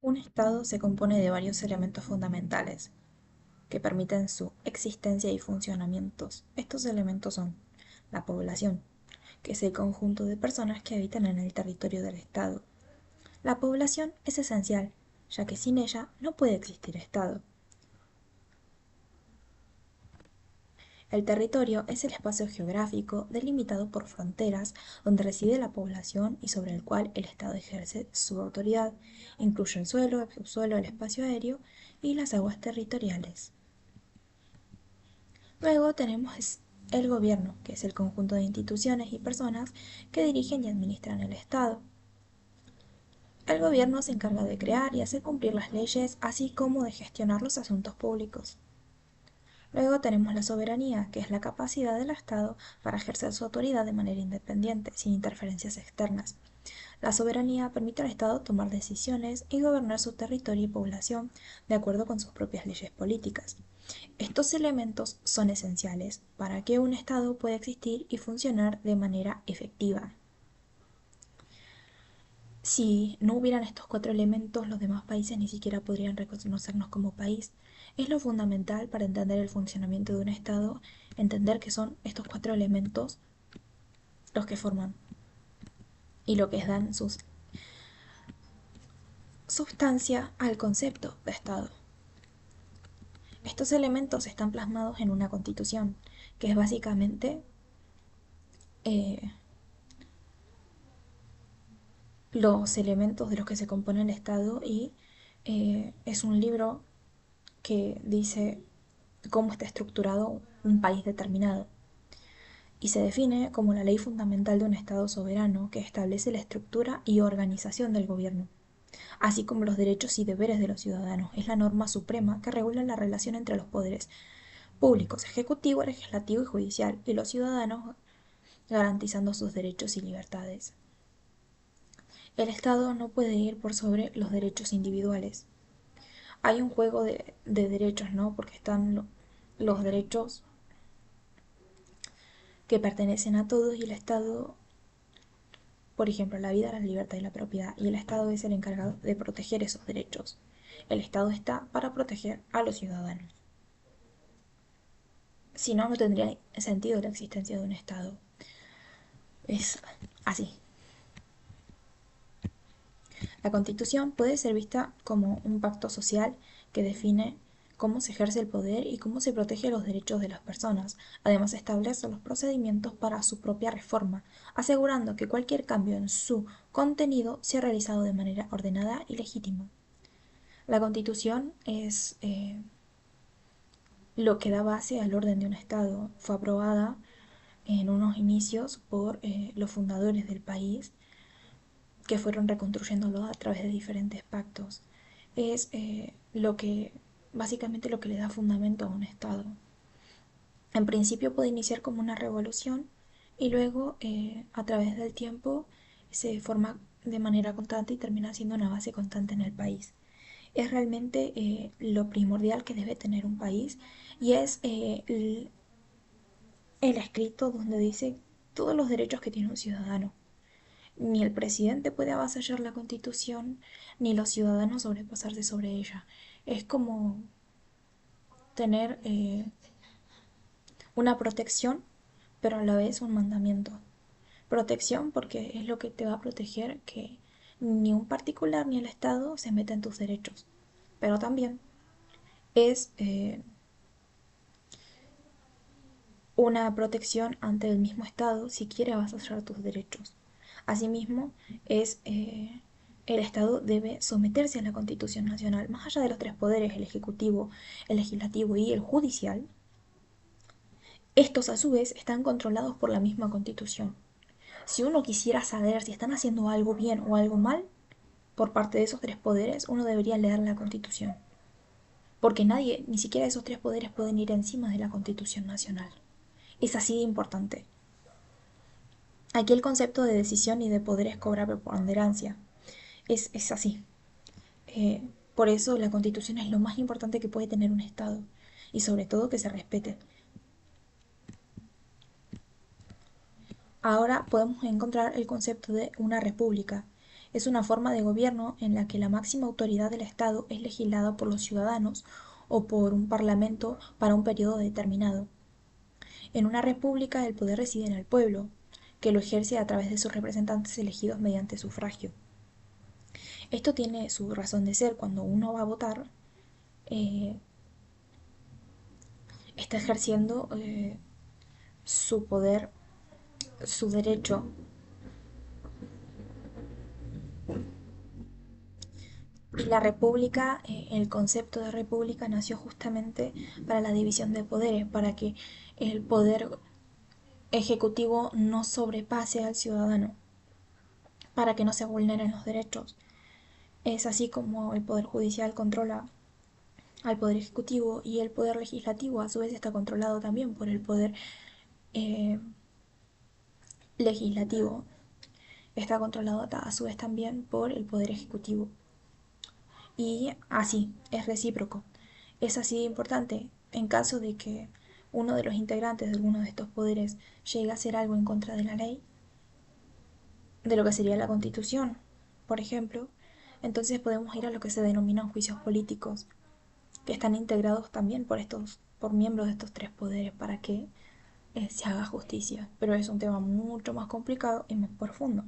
Un Estado se compone de varios elementos fundamentales que permiten su existencia y funcionamientos. Estos elementos son la población, que es el conjunto de personas que habitan en el territorio del Estado. La población es esencial, ya que sin ella no puede existir Estado. El territorio es el espacio geográfico delimitado por fronteras donde reside la población y sobre el cual el Estado ejerce su autoridad. Incluye el suelo, el subsuelo, el espacio aéreo y las aguas territoriales. Luego tenemos el gobierno, que es el conjunto de instituciones y personas que dirigen y administran el Estado. El gobierno se encarga de crear y hacer cumplir las leyes, así como de gestionar los asuntos públicos. Luego tenemos la soberanía, que es la capacidad del Estado para ejercer su autoridad de manera independiente, sin interferencias externas. La soberanía permite al Estado tomar decisiones y gobernar su territorio y población de acuerdo con sus propias leyes políticas. Estos elementos son esenciales para que un Estado pueda existir y funcionar de manera efectiva. Si no hubieran estos cuatro elementos, los demás países ni siquiera podrían reconocernos como país. Es lo fundamental para entender el funcionamiento de un Estado, entender que son estos cuatro elementos los que forman y lo que dan su sustancia al concepto de Estado. Estos elementos están plasmados en una constitución, que es básicamente eh, los elementos de los que se compone el Estado y es un libro que dice cómo está estructurado un país determinado y se define como la ley fundamental de un Estado soberano que establece la estructura y organización del gobierno, así como los derechos y deberes de los ciudadanos. Es la norma suprema que regula la relación entre los poderes públicos, ejecutivo, legislativo y judicial, y los ciudadanos garantizando sus derechos y libertades. El Estado no puede ir por sobre los derechos individuales. Hay un juego de derechos, ¿no? Porque están los derechos que pertenecen a todos y el Estado, por ejemplo, la vida, la libertad y la propiedad, y el Estado es el encargado de proteger esos derechos. El Estado está para proteger a los ciudadanos. Si no, no tendría sentido la existencia de un Estado. Es así. La Constitución puede ser vista como un pacto social que define cómo se ejerce el poder y cómo se protege los derechos de las personas. Además, establece los procedimientos para su propia reforma, asegurando que cualquier cambio en su contenido sea realizado de manera ordenada y legítima. La Constitución es lo que da base al orden de un Estado. Fue aprobada en unos inicios por los fundadores del país que fueron reconstruyéndolo a través de diferentes pactos. Es lo que, básicamente lo que le da fundamento a un Estado. En principio puede iniciar como una revolución y luego a través del tiempo se forma de manera constante y termina siendo una base constante en el país. Es realmente lo primordial que debe tener un país y es el escrito donde dice todos los derechos que tiene un ciudadano. Ni el presidente puede avasallar la Constitución, ni los ciudadanos sobrepasarse sobre ella. Es como tener una protección, pero a la vez un mandamiento. Protección porque es lo que te va a proteger que ni un particular ni el Estado se meta en tus derechos. Pero también es una protección ante el mismo Estado si quiere avasallar tus derechos. Asimismo, es el Estado debe someterse a la Constitución Nacional, más allá de los tres poderes, el ejecutivo, el legislativo y el judicial. Estos a su vez están controlados por la misma Constitución. Si uno quisiera saber si están haciendo algo bien o algo mal por parte de esos tres poderes, uno debería leer la Constitución, porque nadie, ni siquiera esos tres poderes pueden ir encima de la Constitución Nacional. Es así de importante. Aquí el concepto de decisión y de poderes cobra preponderancia. Es así. Por eso la Constitución es lo más importante que puede tener un Estado y sobre todo que se respete. Ahora podemos encontrar el concepto de una república. Es una forma de gobierno en la que la máxima autoridad del Estado es legislada por los ciudadanos o por un parlamento para un periodo determinado. En una república el poder reside en el pueblo, que lo ejerce a través de sus representantes elegidos mediante sufragio. Esto tiene su razón de ser cuando uno va a votar, eh, está ejerciendo su poder, su derecho. Y la república, el concepto de república nació justamente para la división de poderes, para que el poder ejecutivo no sobrepase al ciudadano, para que no se vulneren los derechos. Es así como el poder judicial controla al poder ejecutivo y el poder legislativo a su vez está controlado también por el poder eh, legislativo, está controlado a su vez también por el poder ejecutivo. Y así, es recíproco. Es así de importante en caso de que uno de los integrantes de alguno de estos poderes llegue a hacer algo en contra de la ley, de lo que sería la Constitución, por ejemplo, entonces podemos ir a lo que se denominan juicios políticos, que están integrados también por miembros de estos tres poderes para que se haga justicia. Pero es un tema mucho más complicado y más profundo.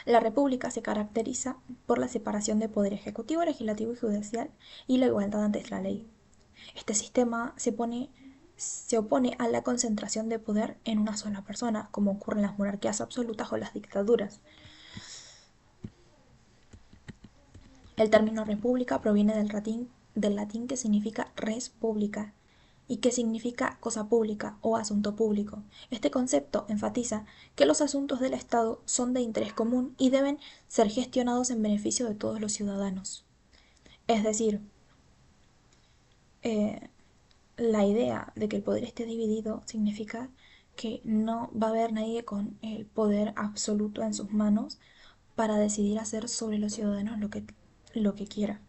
La república se caracteriza por la separación de poder ejecutivo, legislativo y judicial y la igualdad ante la ley. Este sistema se opone a la concentración de poder en una sola persona, como ocurre en las monarquías absolutas o las dictaduras. El término república proviene del latín que significa res publica y que significa cosa pública o asunto público. Este concepto enfatiza que los asuntos del Estado son de interés común y deben ser gestionados en beneficio de todos los ciudadanos. Es decir, eh, la idea de que el poder esté dividido significa que no va a haber nadie con el poder absoluto en sus manos para decidir hacer sobre los ciudadanos lo que quiera.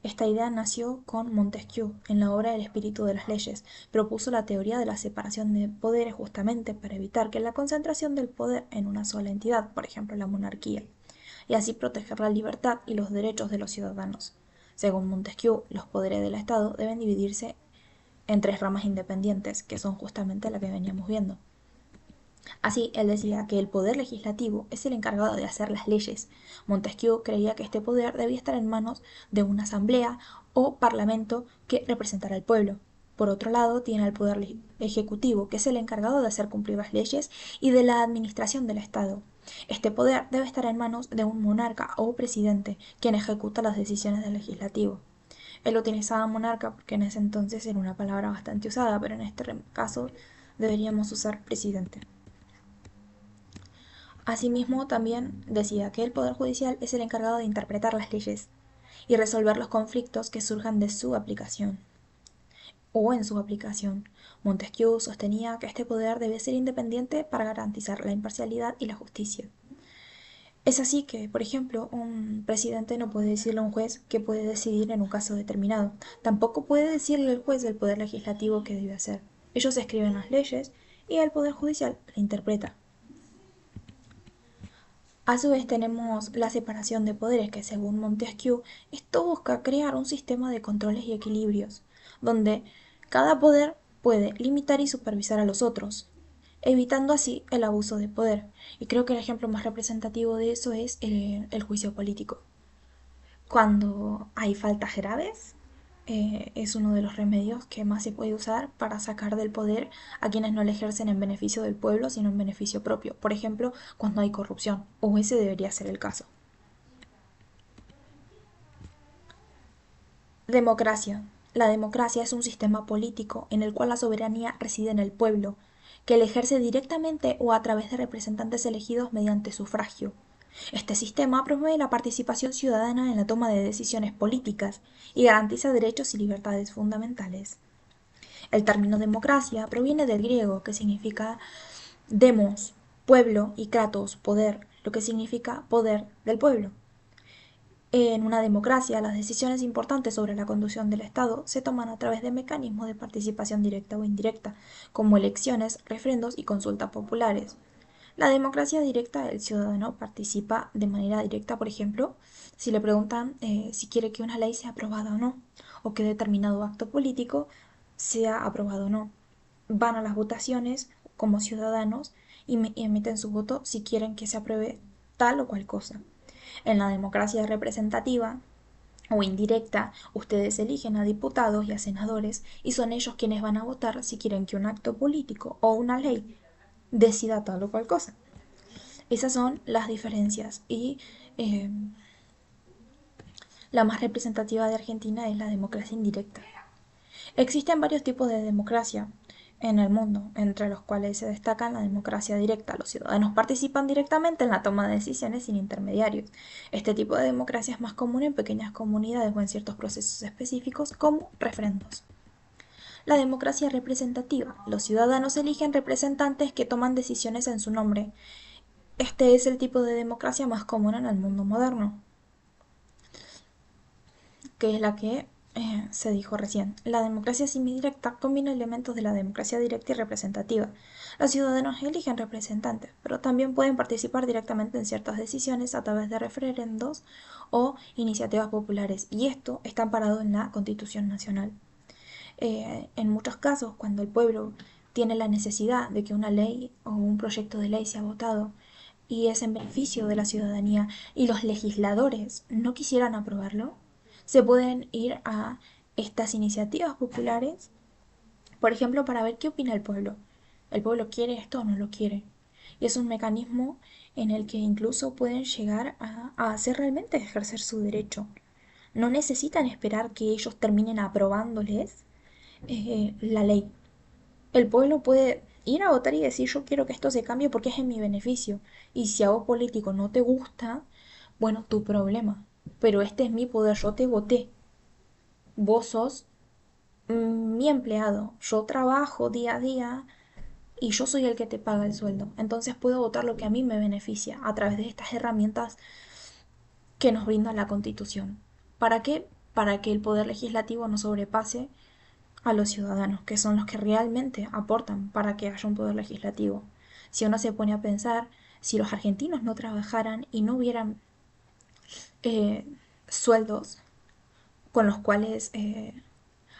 Esta idea nació con Montesquieu en la obra El espíritu de las leyes. Propuso la teoría de la separación de poderes justamente para evitar que la concentración del poder en una sola entidad, por ejemplo la monarquía, y así proteger la libertad y los derechos de los ciudadanos. Según Montesquieu, los poderes del Estado deben dividirse en tres ramas independientes, que son justamente la que veníamos viendo. Así, él decía que el poder legislativo es el encargado de hacer las leyes. Montesquieu creía que este poder debía estar en manos de una asamblea o parlamento que representara al pueblo. Por otro lado, tiene el poder ejecutivo, que es el encargado de hacer cumplir las leyes y de la administración del Estado. Este poder debe estar en manos de un monarca o presidente, quien ejecuta las decisiones del legislativo. Él utilizaba monarca porque en ese entonces era una palabra bastante usada, pero en este caso deberíamos usar presidente. Asimismo, también decía que el Poder Judicial es el encargado de interpretar las leyes y resolver los conflictos que surjan de su aplicación o en su aplicación. Montesquieu sostenía que este poder debe ser independiente para garantizar la imparcialidad y la justicia. Es así que, por ejemplo, un presidente no puede decirle a un juez qué puede decidir en un caso determinado. Tampoco puede decirle al juez del Poder Legislativo qué debe hacer. Ellos escriben las leyes y el Poder Judicial la interpreta. A su vez tenemos la separación de poderes que según Montesquieu esto busca crear un sistema de controles y equilibrios, donde cada poder puede limitar y supervisar a los otros, evitando así el abuso de poder. Y creo que el ejemplo más representativo de eso es el juicio político. Cuando hay faltas graves, es uno de los remedios que más se puede usar para sacar del poder a quienes no le ejercen en beneficio del pueblo, sino en beneficio propio. Por ejemplo, cuando hay corrupción, o ese debería ser el caso. Democracia. La democracia es un sistema político en el cual la soberanía reside en el pueblo, que le ejerce directamente o a través de representantes elegidos mediante sufragio. Este sistema promueve la participación ciudadana en la toma de decisiones políticas y garantiza derechos y libertades fundamentales. El término democracia proviene del griego, que significa demos, pueblo, y kratos, poder, lo que significa poder del pueblo. En una democracia, las decisiones importantes sobre la conducción del Estado se toman a través de mecanismos de participación directa o indirecta, como elecciones, referendos y consultas populares. La democracia directa, el ciudadano participa de manera directa, por ejemplo, si le preguntan si quiere que una ley sea aprobada o no, o que determinado acto político sea aprobado o no. Van a las votaciones como ciudadanos y emiten su voto si quieren que se apruebe tal o cual cosa. En la democracia representativa o indirecta, ustedes eligen a diputados y a senadores y son ellos quienes van a votar si quieren que un acto político o una ley decida tal o cual cosa. Esas son las diferencias y eh, la más representativa de Argentina es la democracia indirecta. Existen varios tipos de democracia en el mundo, entre los cuales se destacan la democracia directa. Los ciudadanos participan directamente en la toma de decisiones sin intermediarios. Este tipo de democracia es más común en pequeñas comunidades o en ciertos procesos específicos como referendos. La democracia representativa. Los ciudadanos eligen representantes que toman decisiones en su nombre. Este es el tipo de democracia más común en el mundo moderno, que es la que se dijo recién. La democracia semidirecta combina elementos de la democracia directa y representativa. Los ciudadanos eligen representantes, pero también pueden participar directamente en ciertas decisiones a través de referendos o iniciativas populares, y esto está amparado en la Constitución Nacional. En muchos casos, cuando el pueblo tiene la necesidad de que una ley o un proyecto de ley sea votado y es en beneficio de la ciudadanía y los legisladores no quisieran aprobarlo, se pueden ir a estas iniciativas populares, por ejemplo, para ver qué opina el pueblo. ¿El pueblo quiere esto o no lo quiere? Y es un mecanismo en el que incluso pueden llegar a hacer realmente ejercer su derecho. No necesitan esperar que ellos terminen aprobándoles la ley. El pueblo puede ir a votar y decir yo quiero que esto se cambie porque es en mi beneficio. Y si a vos político no te gusta, bueno, tu problema. Pero este es mi poder, yo te voté. Vos sos mi empleado, yo trabajo día a día y yo soy el que te paga el sueldo. Entonces puedo votar lo que a mí me beneficia a través de estas herramientas que nos brinda la Constitución. ¿Para qué? Para que el poder legislativo no sobrepase a los ciudadanos, que son los que realmente aportan para que haya un poder legislativo. Si uno se pone a pensar, si los argentinos no trabajaran y no hubieran eh, sueldos con los cuales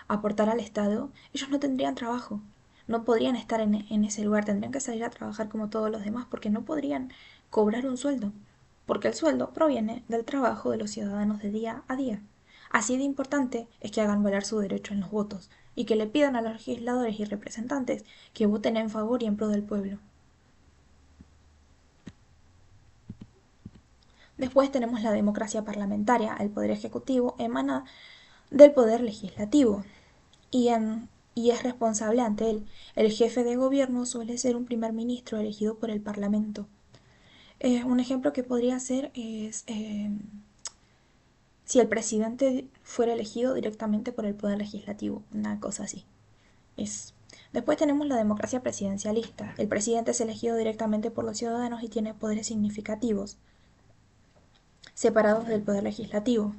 aportar al Estado, ellos no tendrían trabajo, no podrían estar en ese lugar, tendrían que salir a trabajar como todos los demás porque no podrían cobrar un sueldo, porque el sueldo proviene del trabajo de los ciudadanos de día a día. Así de importante es que hagan valer su derecho en los votos y que le pidan a los legisladores y representantes que voten en favor y en pro del pueblo. Después tenemos la democracia parlamentaria. El poder ejecutivo emana del poder legislativo y, y es responsable ante él. El jefe de gobierno suele ser un primer ministro elegido por el Parlamento. Un ejemplo que podría ser es si el presidente fuera elegido directamente por el poder legislativo, una cosa así. Es. Después tenemos la democracia presidencialista. El presidente es elegido directamente por los ciudadanos y tiene poderes significativos, separados del poder legislativo.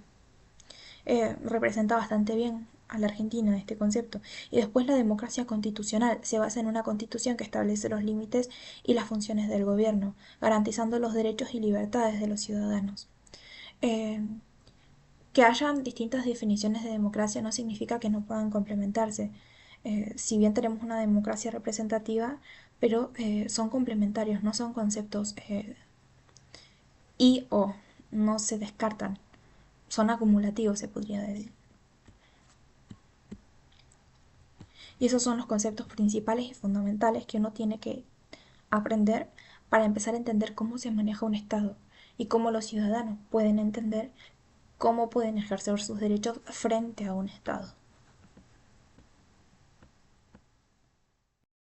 Representa bastante bien a la Argentina este concepto. Y después la democracia constitucional se basa en una constitución que establece los límites y las funciones del gobierno, garantizando los derechos y libertades de los ciudadanos. Eh, que hayan distintas definiciones de democracia no significa que no puedan complementarse. Si bien tenemos una democracia representativa, pero son complementarios, no son conceptos y o, no se descartan, son acumulativos, se podría decir. Y esos son los conceptos principales y fundamentales que uno tiene que aprender para empezar a entender cómo se maneja un Estado y cómo los ciudadanos pueden entender cómo pueden ejercer sus derechos frente a un Estado.